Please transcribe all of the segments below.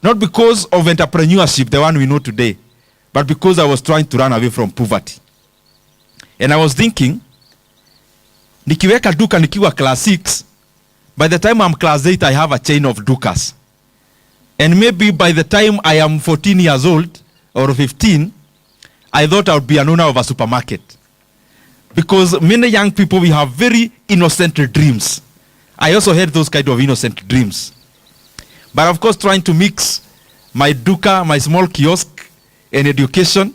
Not because of entrepreneurship, the one we know today, but because I was trying to run away from poverty. And I was thinking, nikiweka duka nikiwa class 6, by the time I'm class 8, I have a chain of dukas. And maybe by the time I am 14 years old or 15, I thought I would be an owner of a supermarket. Because many young people, we have very innocent dreams. I also had those kind of innocent dreams. But of course, trying to mix my duka, my small kiosk, and education,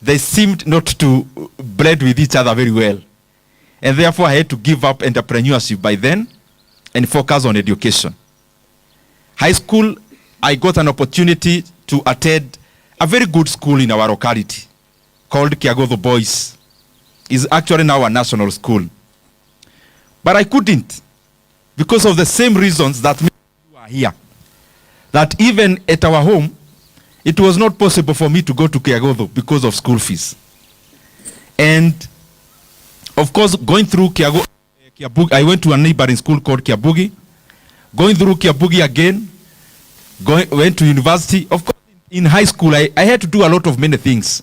they seemed not to blend with each other very well. And therefore, I had to give up entrepreneurship by then and focus on education. High school, I got an opportunity to attend a very good school in our locality called Kiagodho Boys. It's actually now a national school. But I couldn't because of the same reasons that many of you are here. That even at our home, it was not possible for me to go to Kiagodho because of school fees. And of course, going through Kiabugi, I went to a neighboring school called Kiabugi. Going through Kiabugi again, went to university. Of course, in high school, I had to do a lot of many things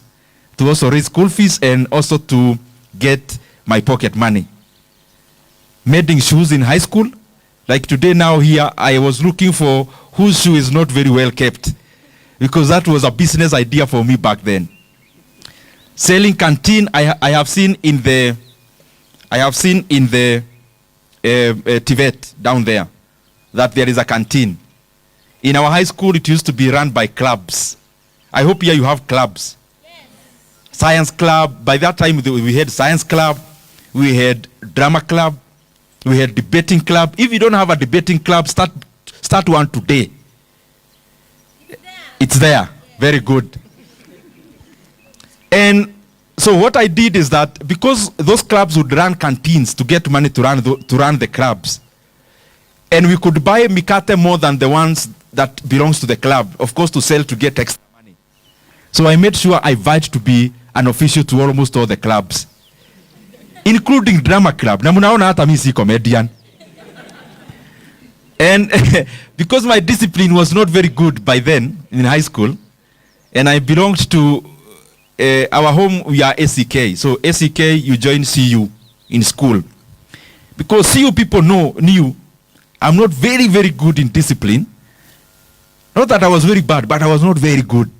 to also raise school fees and also to get my pocket money. Mending shoes in high school. Like today now here, I was looking for whose shoe is not very well kept, because that was a business idea for me back then. Selling canteen, I have seen in the Tibet down there that there is a canteen. In our high school, it used to be run by clubs. I hope here you have clubs. Yes. Science club. By that time, we had science club, we had drama club, we had debating club. If you don't have a debating club, start one today. It's there. Yes. Very good. And so what I did is that because those clubs would run canteens to get money to run the clubs, and we could buy mikate more than the ones that belongs to the club, of course, to sell to get extra money. So I made sure I vied to be an official to almost all the clubs, including drama club. Na munaona hata mimi si comedian. And because my discipline was not very good by then in high school, and I belonged to our home, we are SEK. So SEK, you join CU in school. Because CU people knew I'm not very, very good in discipline. Not that I was very bad, but I was not very good.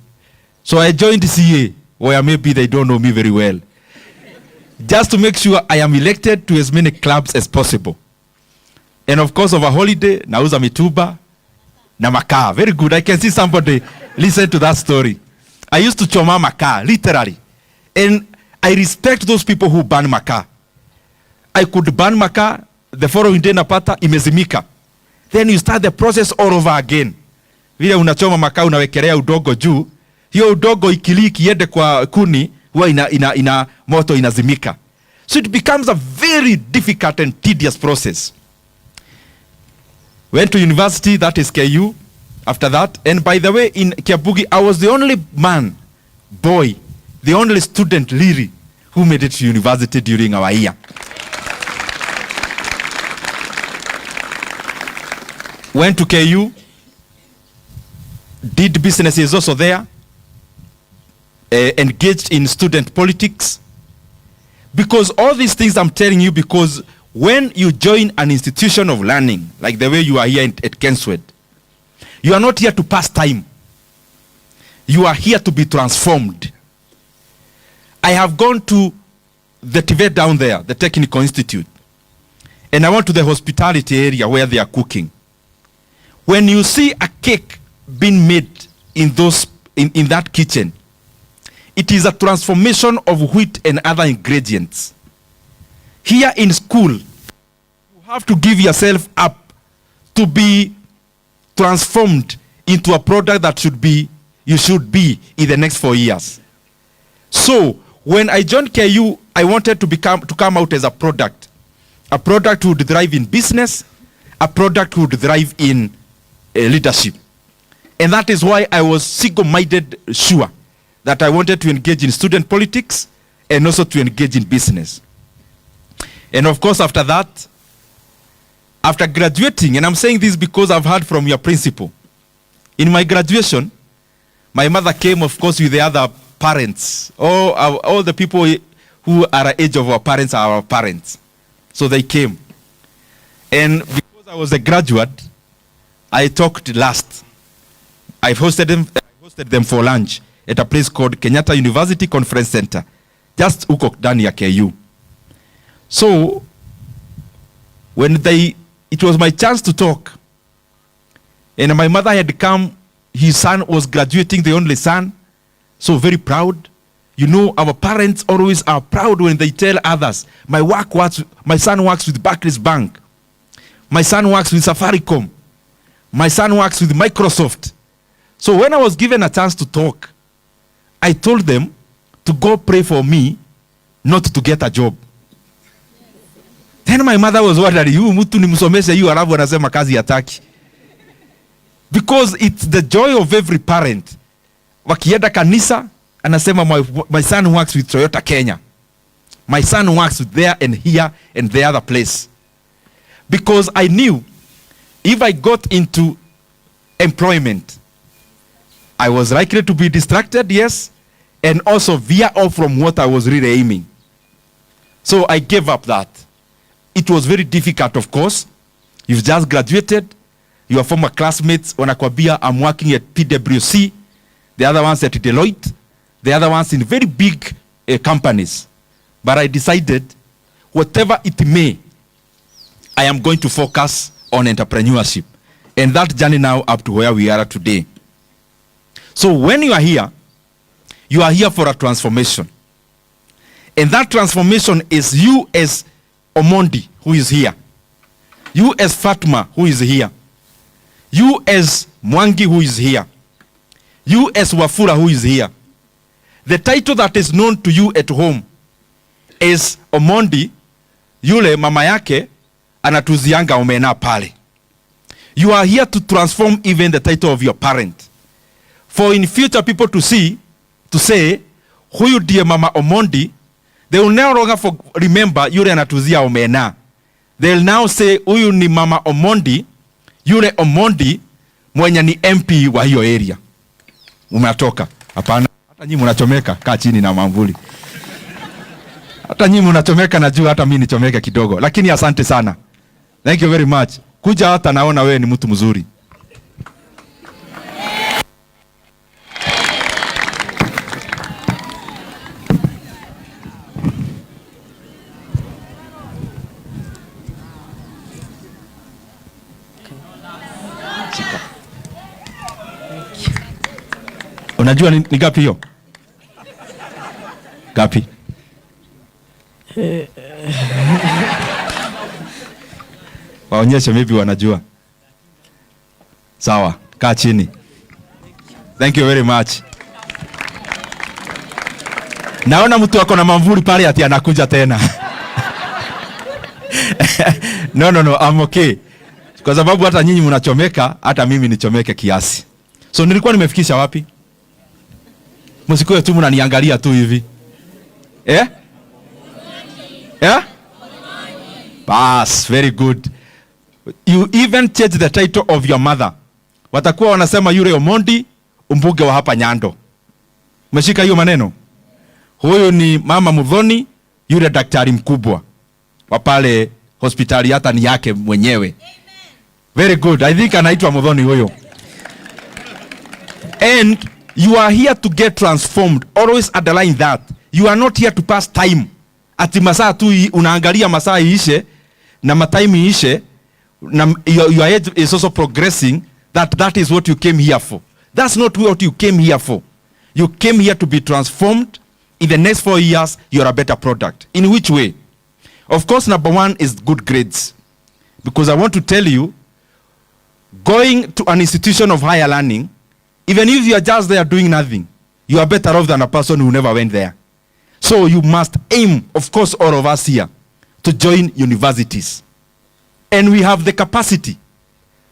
So I joined CA, where maybe they don't know me very well. Just to make sure I am elected to as many clubs as possible. And of course, over holiday, nauza mituba, na makaa. Very good. I can see somebody listen to that story. I used to choma makaa, literally. And I respect those people who burn makaa. I could burn makaa, the following day napata, imezimika. Then you start the process all over again. Vile unachoma makaa, unawekelea udogo juu. Hiyo udogo ikiliki iende kwa kuni, huwa ina moto inazimika. So it becomes a very difficult and tedious process. Went to university, that is KU. After that, and by the way, in Kiabugi, I was the only boy, the only student really, who made it to university during our year. Went to KU, did businesses also there, engaged in student politics. Because all these things I'm telling you, because when you join an institution of learning, like the way you are here at Kenswed, you are not here to pass time. You are here to be transformed. I have gone to the Tibet down there, the Technical Institute, and I went to the hospitality area where they are cooking. When you see a cake being made in that kitchen, it is a transformation of wheat and other ingredients. Here in school, you have to give yourself up to be transformed into a product that you should be in the next 4 years. So when I joined KU, I wanted to come out as a product who would thrive in business, a product who would thrive in leadership. And that is why I was single-minded sure that I wanted to engage in student politics and also to engage in business. And of course, after that, after graduating, and I'm saying this because I've heard from your principal, In my graduation, my mother came, of course, with the other parents. All the people who are the age of our parents are our parents. So they came. And because I was a graduate, I talked last. I hosted them for lunch at a place called Kenyatta University Conference Center, just huko ndani ya KU. So it was my chance to talk, and my mother had come. His son was graduating, the only son, so very proud. You know, our parents always are proud when they tell others, my son works with Barclays Bank, my son works with Safaricom, my son works with Microsoft. So when I was given a chance to talk, I told them to go pray for me not to get a job. Then my mother was wondering, you mtu nimsomeshe yu alafu anasema kazi hataki. Because it's the joy of every parent. Wakienda kanisa, anasema my son works with Toyota Kenya. My son works with there and here and the other place. Because I knew if I got into employment, I was likely to be distracted, yes, and also veer off from what I was really aiming. So I gave up that. It was very difficult, of course. You've just graduated. Your former classmates, wanakwambia, I'm working at PwC. The other ones at Deloitte. The other ones in very big companies. But I decided, whatever it may, I am going to focus on entrepreneurship. And that journey now up to where we are today. So when you are here for a transformation. And that transformation is you as Omondi, who is here. You as Fatma, who is here. You as Mwangi, who is here. You as Wafula, who is here. The title that is known to you at home is Omondi, yule mama yake anatuzianga omena pale. You are here to transform even the title of your parent. For in future people to say, huyu ndiye mama Omondi, they will no longer remember yule anatuzia omena. They will now say, huyu ni mama Omondi, yule Omondi mwenye ni MP wa hiyo area. Umetoka. Hapana. Hata nyinyi mnachomeka, kaa chini na mamvuli. Hata nyinyi mnachomeka, najua hata mimi nichomeka kidogo. Lakini asante sana. Thank you very much. Kuja hata naona wewe ni mtu mzuri. Unajua ni gapi hiyo? Gapi? Waonyeshe, maybe wanajua. Sawa, kaa chini. Thank you very much. Naona mtu wako na mamvuli pale ati anakuja tena. No, I'm okay. Kwa sababu hata nyinyi mnachomeka, hata mimi nichomeke kiasi. So nilikuwa nimefikisha wapi? Msikuwe tu mnaniangalia tu hivi. Bas, very good. You even change the title of your mother. Watakuwa wanasema yule Omondi, mbuge wa hapa Nyando. Umeshika hiyo maneno? Huyo ni mama Mudhoni, yule daktari mkubwa wa pale hospitali, hata ni yake mwenyewe. Very good. I think anaitwa Mudhoni huyo. And you are here to get transformed. Always underline that. You are not here to pass time. Ati masaa tu unaangalia masaa iishe na matime iishe na your age is also progressing. That is what you came here for. That's not what you came here for. You came here to be transformed. In the next 4 years, you're a better product. In which way? Of course, number one is good grades. Because I want to tell you, going to an institution of higher learning, even if you are just there doing nothing, you are better off than a person who never went there. So you must aim, of course, all of us here, to join universities. And we have the capacity,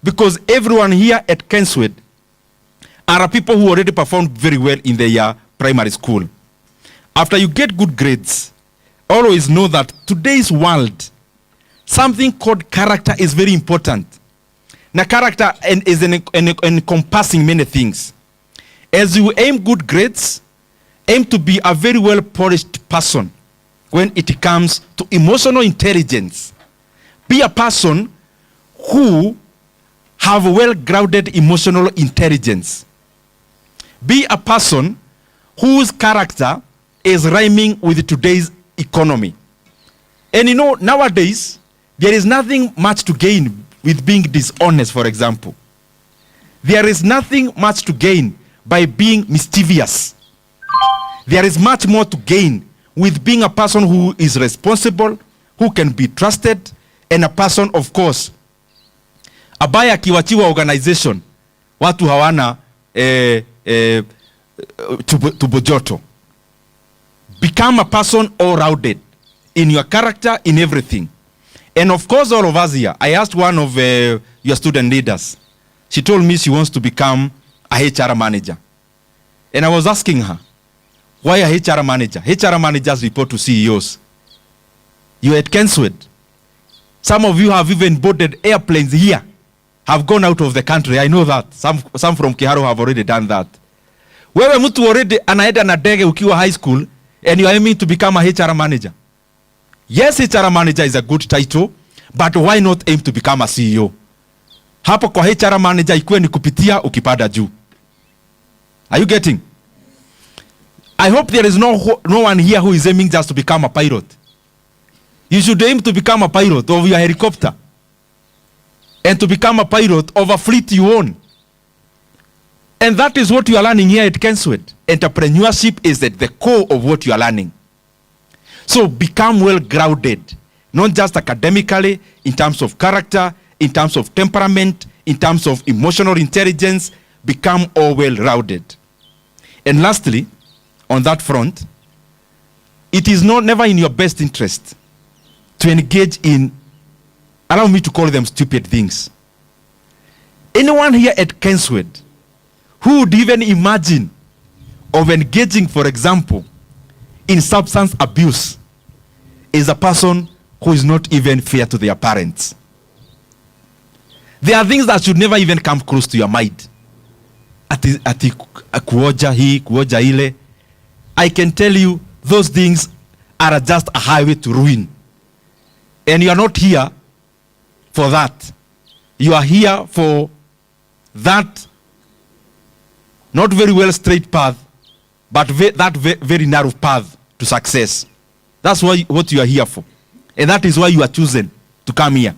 because everyone here at Kenswed are people who already performed very well in their primary school. After you get good grades, always know that today's world, something called character is very important. Na character is encompassing many things. As you aim good grades, aim to be a very well polished person when it comes to emotional intelligence. Be a person who have well-grounded emotional intelligence. Be a person whose character is rhyming with today's economy. And you know, nowadays, there is nothing much to gain with being dishonest, for example. There is nothing much to gain by being mischievous. There is much more to gain with being a person who is responsible, who can be trusted, and a person, of course, ambaye akiwachiwa organization, watu hawana tubojoto. Become a person all-rounded in your character, in everything. And of course, all of us here, I asked one of your student leaders. She told me she wants to become a HR manager. And I was asking her, why a HR manager? HR managers report to CEOs. You're at Kenswed. Some of you have even boarded airplanes here, have gone out of the country. I know that. Some from Kiharu have already done that. Wewe mtu already anaenda na ndege ukiwa high school and you are aiming to become a HR manager. Yes, HR manager is a good title, but why not aim to become a CEO? Hapo kwa HR manager ikuwe ni kupitia ukipanda juu. Are you getting? I hope there is no one here who is aiming just to become a pilot. You should aim to become a pilot of your helicopter and to become a pilot of a fleet you own. And that is what you are learning here at Kenswed. Entrepreneurship is at the core of what you are learning. So become well-grounded, not just academically, in terms of character, in terms of temperament, in terms of emotional intelligence. Become all well-rounded. And lastly, on that front, it is never in your best interest to engage in, allow me to call them stupid things. Anyone here at Kenswed who would even imagine of engaging, for example, in substance abuse is a person who is not even fair to their parents. There are things that should never even come close to your mind. Ati kuoja hii, kuoja ile. I can tell you those things are just a highway to ruin. And you are not here for that. You are here for that not very well straight path, but very narrow path to success. That's what you are here for. And that is why you are chosen to come here.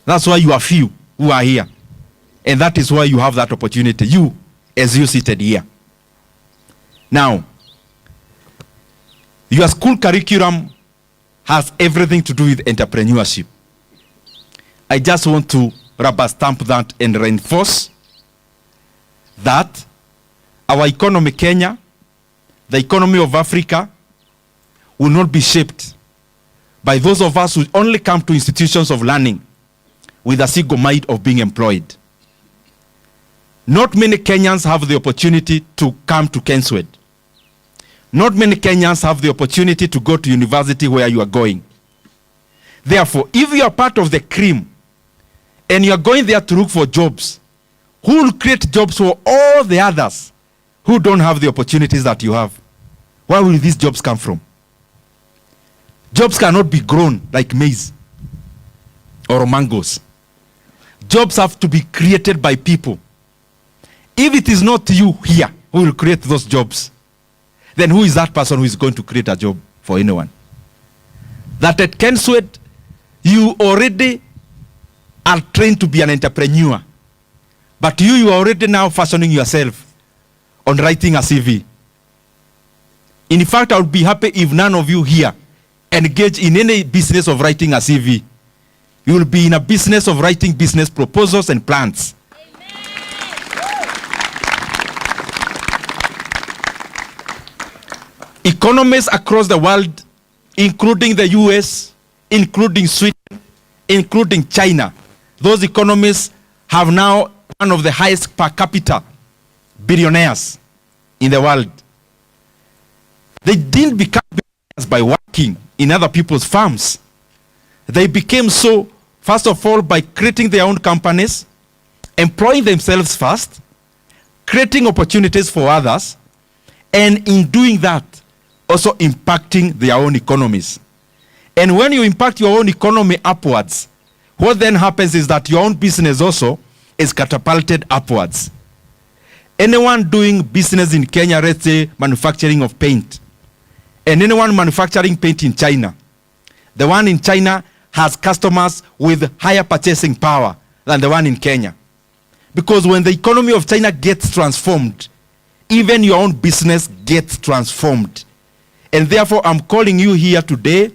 That's why you are few who are here. And that is why you have that opportunity, you, as you seated here. Now, your school curriculum has everything to do with entrepreneurship. I just want to rubber stamp that and reinforce that our economy, Kenya, the economy of Africa, will not be shaped by those of us who only come to institutions of learning with a single mind of being employed. Not many Kenyans have the opportunity to come to Kenswed. Not many Kenyans have the opportunity to go to university where you are going. Therefore, if you are part of the cream and you are going there to look for jobs, who will create jobs for all the others who don't have the opportunities that you have? Where will these jobs come from? Jobs cannot be grown like maize or mangoes. Jobs have to be created by people. If it is not you here who will create those jobs, then who is that person who is going to create a job for anyone? That at Kenswed, you already are trained to be an entrepreneur. But you are already now fashioning yourself on writing a CV. In fact, I would be happy if none of you here engage in any business of writing a CV. You will be in a business of writing business proposals and plans. Economies across the world, including the US, including Sweden, including China, those economies have now one of the highest per capita billionaires in the world. They didn't become billionaires by working in other people's farms. They became so, first of all, by creating their own companies, employing themselves first, creating opportunities for others, and in doing that, also impacting their own economies. And when you impact your own economy upwards, what then happens is that your own business also is catapulted upwards. Anyone doing business in Kenya, let's say manufacturing of paint, and anyone manufacturing paint in China, the one in China has customers with higher purchasing power than the one in Kenya. Because when the economy of China gets transformed, even your own business gets transformed. And therefore, I'm calling you here today,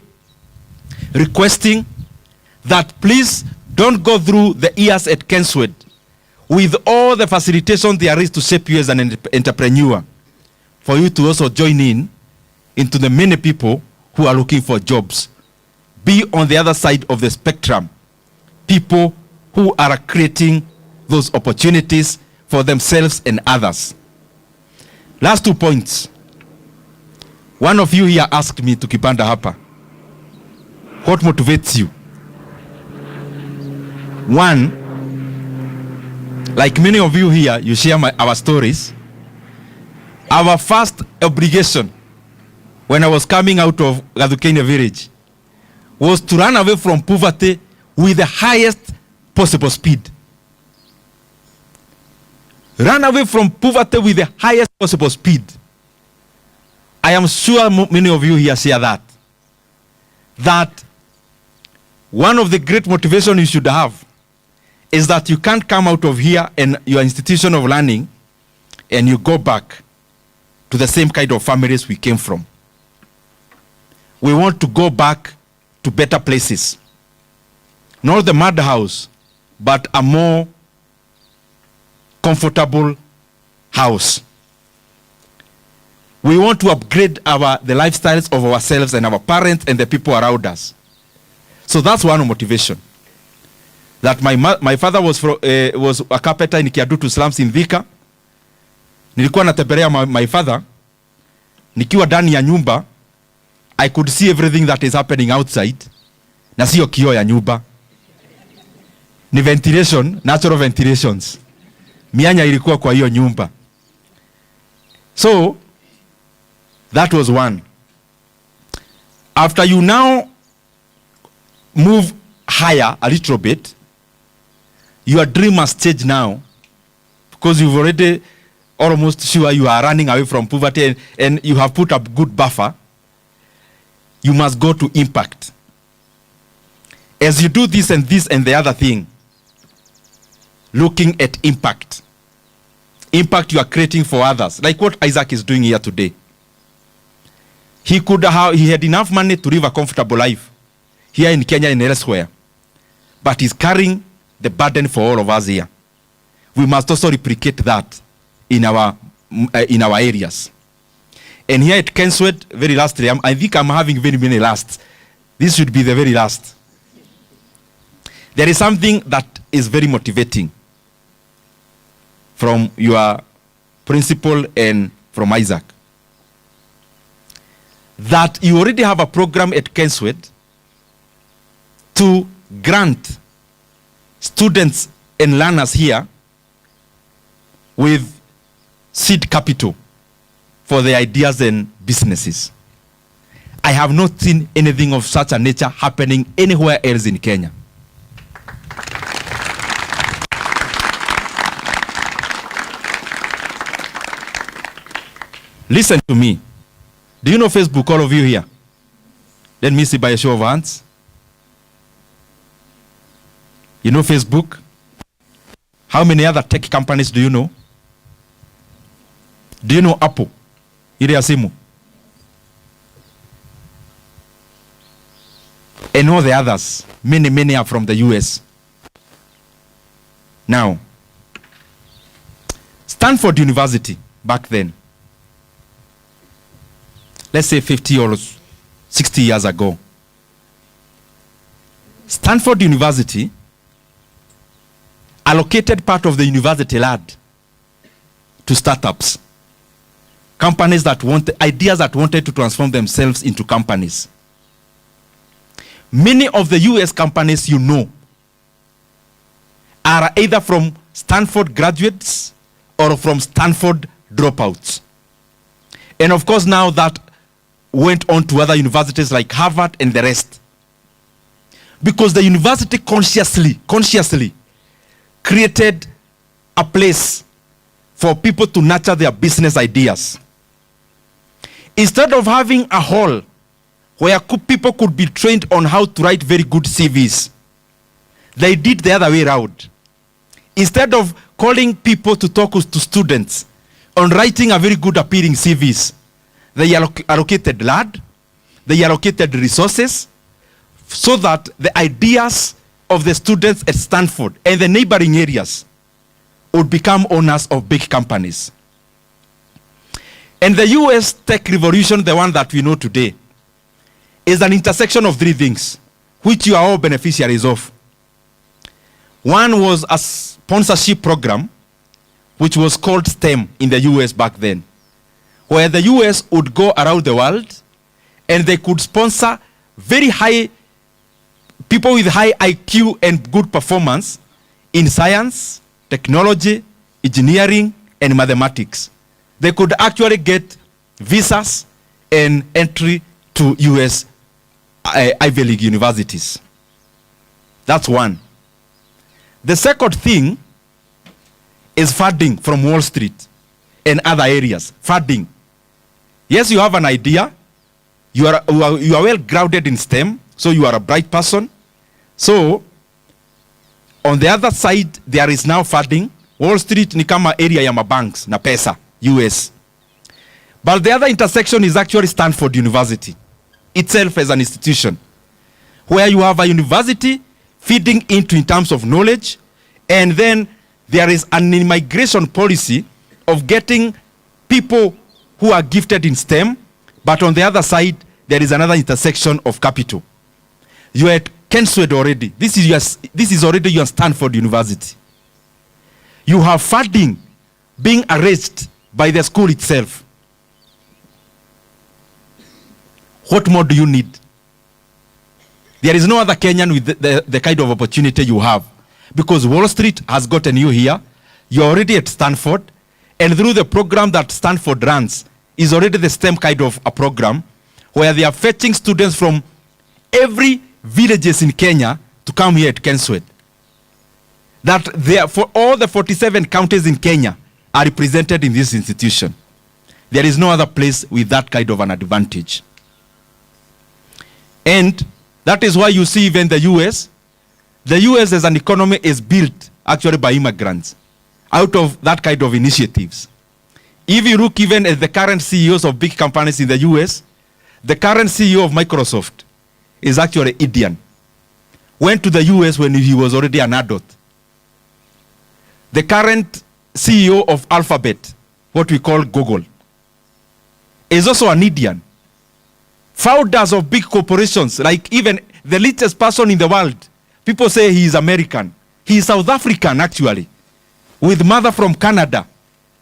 requesting that please don't go through the years at Kenswood with all the facilitation there is to shape you as an entrepreneur, for you to also join in into the many people who are looking for jobs. Be on the other side of the spectrum, people who are creating those opportunities for themselves and others. Last 2 points. One of you here asked me to kipanda hapa, what motivates you? One, like many of you here, you share our stories. Our first obligation when I was coming out of Gadukenya village was to run away from poverty with the highest possible speed. Run away from poverty with the highest possible speed. I am sure many of you here share that. That one of the great motivations you should have is that you can't come out of here and your institution of learning and you go back to the same kind of families we came from. We want to go back to better places. Not the madhouse, but a more comfortable house. We want to upgrade the lifestyles of ourselves and our parents and the people around us. So that's one motivation. That my father was a carpenter in Kiadutu slums in Thika. Nilikuwa natembelea my father. Nikiwa ndani ya nyumba, I could see everything that is happening outside. Na sio kioo ya nyumba. Ni ventilation, natural ventilations. Mianya ilikuwa kwa hiyo nyumba. So, that was one. After you now move higher a little bit, your dream must change now, because you've already almost sure you are running away from poverty and you have put up good buffer. You must go to impact. As you do this and the other thing, looking at impact. Impact you are creating for others, like what Isaac is doing here today. He had enough money to live a comfortable life here in Kenya and elsewhere, but he's carrying the burden for all of us here. We must also replicate that in our areas. And here at Kenswood, very lastly, I think I'm having very many lasts. This should be the very last. There is something that is very motivating from your principal and from Isaac. That you already have a program at Kenswood to grant students and learners here with seed capital for their ideas and businesses. I have not seen anything of such a nature happening anywhere else in Kenya. Listen to me. Do you know Facebook, all of you here? Let me see by a show of hands. You know Facebook? How many other tech companies do you know? Do you know Apple? Ile ya simu. And all the others. Many are from the US. Now, Stanford University, back then, let's say 50 or 60 years ago, Stanford University allocated part of the university land to startups, companies that ideas that wanted to transform themselves into companies. Many of the US companies you know are either from Stanford graduates or from Stanford dropouts. And of course, now that went on to other universities like Harvard and the rest. Because the university consciously created a place for people to nurture their business ideas. Instead of having a hall where people could be trained on how to write very good CVs, they did the other way around. Instead of calling people to talk to students on writing a very good appearing CVs, they allocated land, they allocated resources, so that the ideas of the students at Stanford and the neighboring areas would become owners of big companies. And the US tech revolution, the one that we know today, is an intersection of three things, which you are all beneficiaries of. One was a sponsorship program, which was called STEM in the US back then, where the US would go around the world and they could sponsor very high people with high IQ and good performance in science, technology, engineering, and mathematics. They could actually get visas and entry to US Ivy League universities. That's one. The second thing is funding from Wall Street and other areas. Funding. Yes, you have an idea. You are well grounded in STEM, so you are a bright person. So, on the other side, there is now funding. Wall Street ni kama area ya mabanks na pesa, US. But the other intersection is actually Stanford University itself as an institution, where you have a university feeding into in terms of knowledge, and then there is an immigration policy of getting people who are gifted in STEM, but on the other side, there is another intersection of capital. You are at Kenswed already. This is already your Stanford University. You have funding being arranged by the school itself. What more do you need? There is no other Kenyan with the kind of opportunity you have, because Wall Street has gotten you here. You're already at Stanford, and through the program that Stanford runs is already the STEM kind of a program where they are fetching students from every villages in Kenya to come here at Kenswed. That there, for all the 47 counties in Kenya are represented in this institution. There is no other place with that kind of an advantage. And that is why you see even the US as an economy is built actually by immigrants out of that kind of initiatives. If you look even at the current CEOs of big companies in the US, the current CEO of Microsoft is actually Indian. Went to the US when he was already an adult. The current CEO of Alphabet, what we call Google, is also an Indian. Founders of big corporations, like even the richest person in the world, people say he is American. He is South African, actually, with mother from Canada.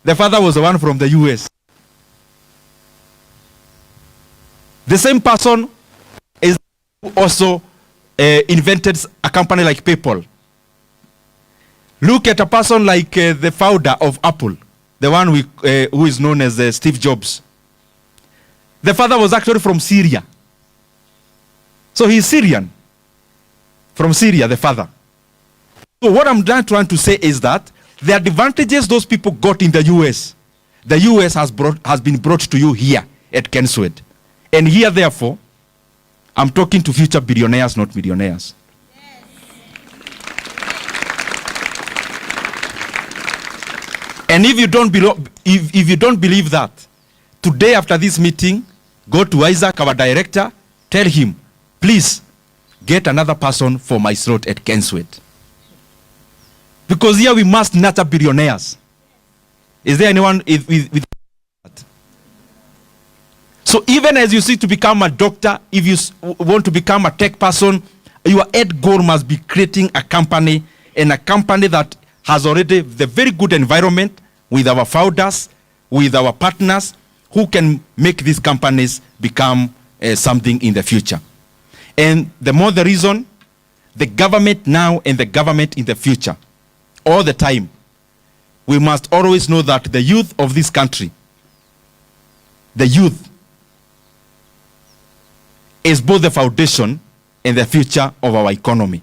The father was the one from the US. The same person is also invented a company like PayPal. Look at a person like the founder of Apple, the one who is known as Steve Jobs. The father was actually from Syria. So he's Syrian. From Syria, the father. So what I'm trying to say is that the advantages those people got in the US has been brought to you here at Kenswed. And here, therefore, I'm talking to future billionaires, not millionaires. And if you don't believe that, today after this meeting, go to Isaac, our director, tell him, please get another person for my slot at Kenswed. Because here we must nurture billionaires. Is there anyone with that? So even as you seek to become a doctor, if you want to become a tech person, your end goal must be creating a company, and a company that has already the very good environment with our founders, with our partners, who can make these companies become something in the future. And the more the reason, the government now and the government in the future, all the time, we must always know that the youth of this country, the youth, is both the foundation and the future of our economy.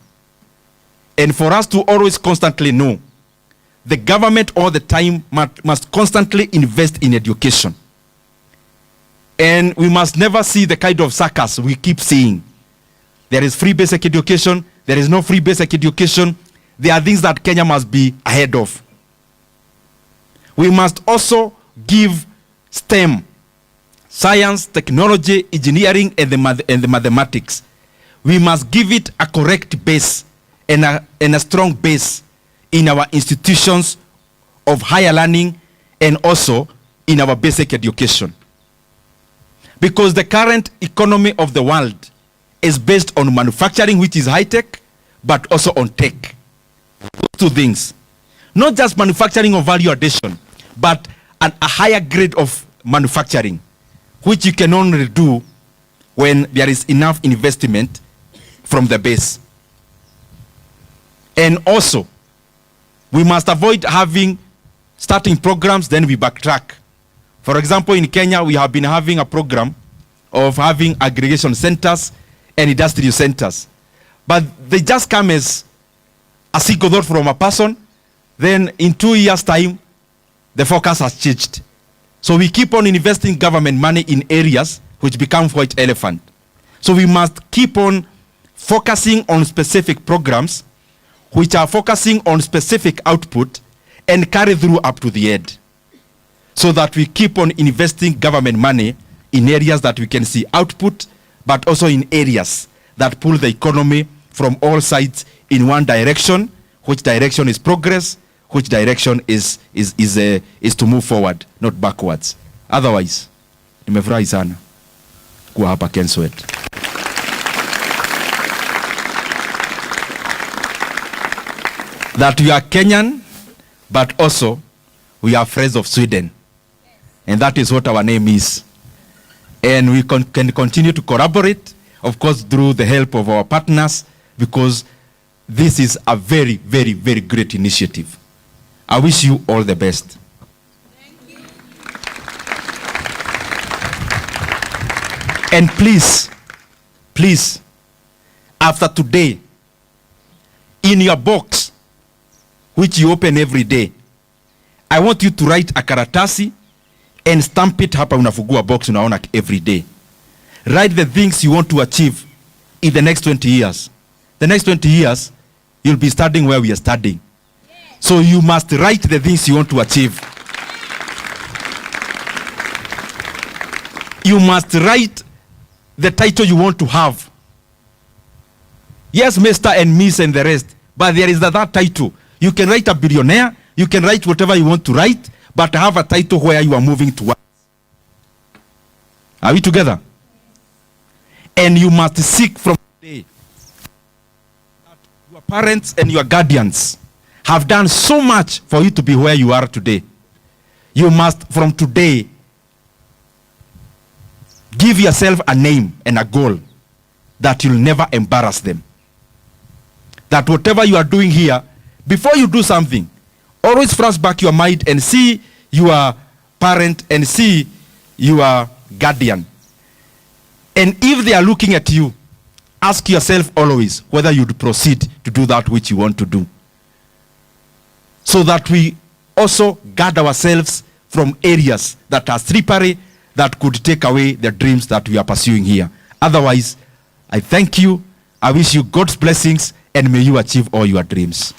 And for us to always constantly know, the government all the time must constantly invest in education. And we must never see the kind of circus we keep seeing. There is free basic education, there is no free basic education. There are things that Kenya must be ahead of. We must also give STEM, science, technology, engineering, and the mathematics. We must give it a correct base and a strong base in our institutions of higher learning and also in our basic education. Because the current economy of the world is based on manufacturing, which is high-tech, but also on tech. Two things. Not just manufacturing of value addition, but a higher grade of manufacturing, which you can only do when there is enough investment from the base. And also, we must avoid starting programs, then we backtrack. For example, in Kenya, we have been having a program of having aggregation centers and industrial centers. But they just come as a single thought from a person. Then in 2 years' time, the focus has changed. So we keep on investing government money in areas which become white elephant. So we must keep on focusing on specific programs which are focusing on specific output and carry through up to the end. So that we keep on investing government money in areas that we can see output, but also in areas that pull the economy from all sides in one direction, which direction is progress, which direction is to move forward, not backwards. Otherwise, nimefurahi sana kuwa hapa Kenswet. That we are Kenyan, but also we are friends of Sweden. And that is what our name is. And we can continue to collaborate, of course, through the help of our partners, because this is a very, very, very great initiative. I wish you all the best. Thank you. And please, after today, in your box, which you open every day, I want you to write a karatasi and stamp it hapa unafungua box unaona every day. Write the things you want to achieve in the next 20 years. The next 20 years, you'll be studying where we are studying. So you must write the things you want to achieve. You must write the title you want to have. Yes, Mr. and Miss and the rest, but there is that title. You can write a billionaire, you can write whatever you want to write, but have a title where you are moving towards. Are we together? And you must seek from today that your parents and your guardians have done so much for you to be where you are today. You must, from today, give yourself a name and a goal that you'll never embarrass them. That whatever you are doing here, before you do something, always flash back your mind and see your parent and see your guardian. And if they are looking at you, ask yourself always whether you'd proceed to do that which you want to do. So that we also guard ourselves from areas that are slippery, that could take away the dreams that we are pursuing here. Otherwise, I thank you. I wish you God's blessings and may you achieve all your dreams.